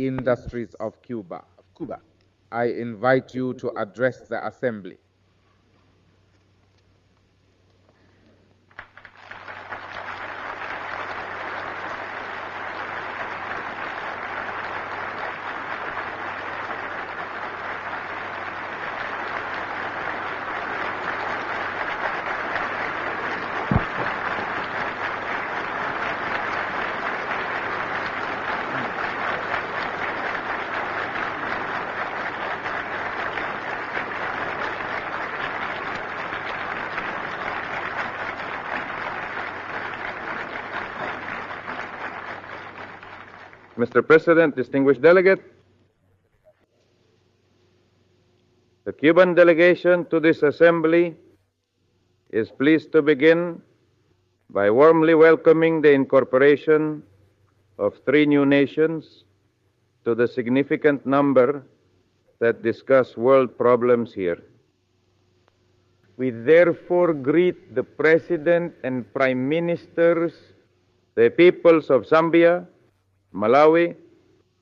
industries of Cuba. I invite you to address the Assembly. Mr. President, distinguished delegate, the Cuban delegation to this assembly is pleased to begin by warmly welcoming the incorporation of 3 new nations to the significant number that discuss world problems here. We therefore greet the President and Prime Ministers, the peoples of Zambia, Malawi,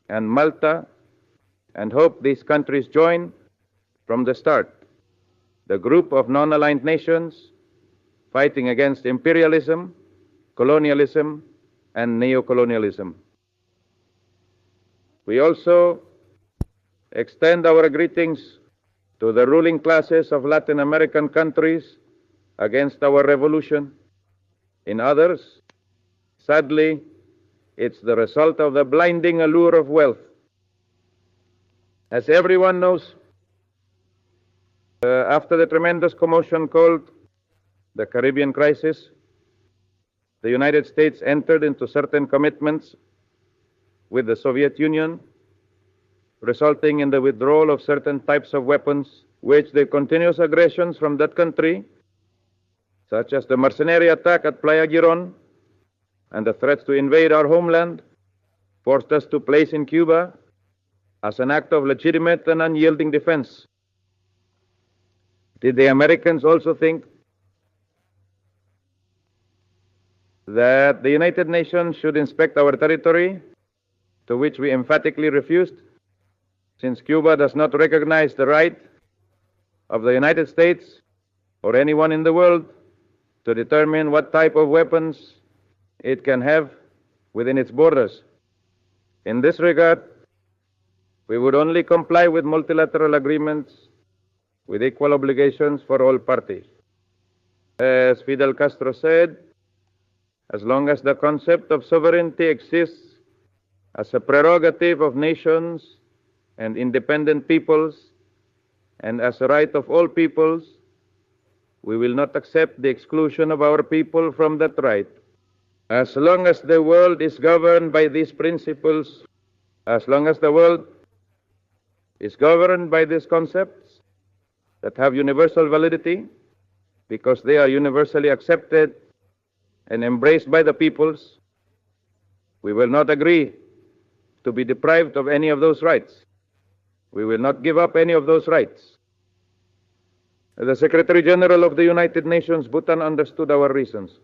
and Malta, and hope these countries join from the start the group of non-aligned nations fighting against imperialism, colonialism, and neocolonialism. We also extend our greetings to the ruling classes of Latin American countries against our revolution. In others, sadly, it's the result of the blinding allure of wealth. As everyone knows, after the tremendous commotion called the Caribbean crisis, the United States entered into certain commitments with the Soviet Union, resulting in the withdrawal of certain types of weapons, which the continuous aggressions from that country, such as the mercenary attack at Playa Girón and the threats to invade our homeland, forced us to place in Cuba as an act of legitimate and unyielding defense. Did the Americans also think that the United Nations should inspect our territory, to which we emphatically refused, since Cuba does not recognize the right of the United States or anyone in the world to determine what type of weapons it can have within its borders? In this regard, we would only comply with multilateral agreements with equal obligations for all parties. As Fidel Castro said, as long as the concept of sovereignty exists as a prerogative of nations and independent peoples, and as a right of all peoples, we will not accept the exclusion of our people from that right. As long as the world is governed by these principles, as long as the world is governed by these concepts that have universal validity, because they are universally accepted and embraced by the peoples, we will not agree to be deprived of any of those rights. We will not give up any of those rights. The Secretary General of the United Nations, Bhutan, understood our reasons.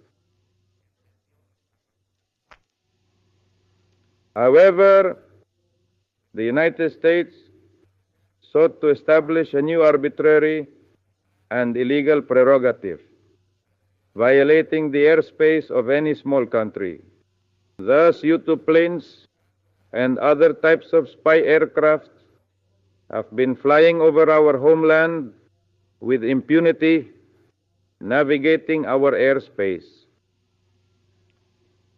However, the United States sought to establish a new arbitrary and illegal prerogative, violating the airspace of any small country. Thus, U-2 planes and other types of spy aircraft have been flying over our homeland with impunity, navigating our airspace.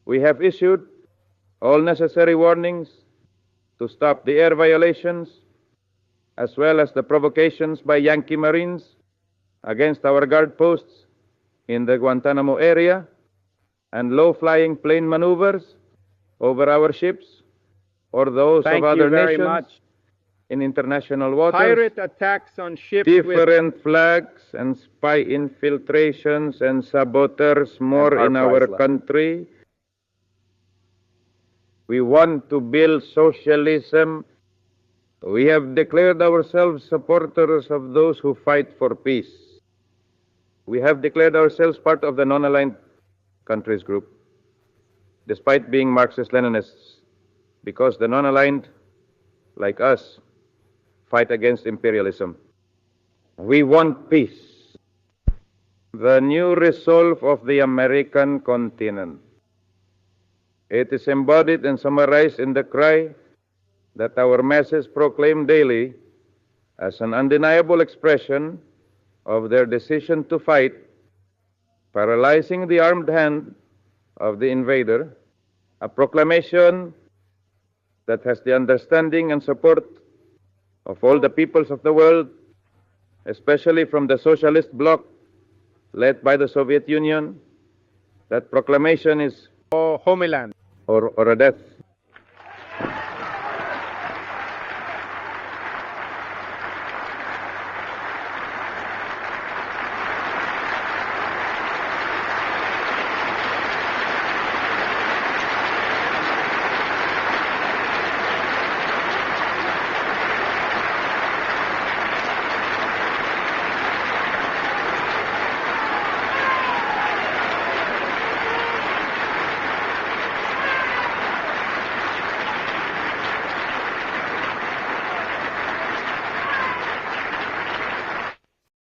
We have issued all necessary warnings to stop the air violations, as well as the provocations by Yankee Marines against our guard posts in the Guantanamo area, and low-flying plane maneuvers over our ships or those of other nations in international waters. Pirate attacks on ships different flags and spy infiltrations and saboteurs more in our country. We want to build socialism. We have declared ourselves supporters of those who fight for peace. We have declared ourselves part of the non-aligned countries group, despite being Marxist-Leninists, because the non-aligned like us, fight against imperialism. We want peace. The new resolve of the American continent. It is embodied and summarized in the cry that our masses proclaim daily as an undeniable expression of their decision to fight, paralyzing the armed hand of the invader, a proclamation that has the understanding and support of all the peoples of the world, especially from the socialist bloc led by the Soviet Union. That proclamation is or homeland. or a death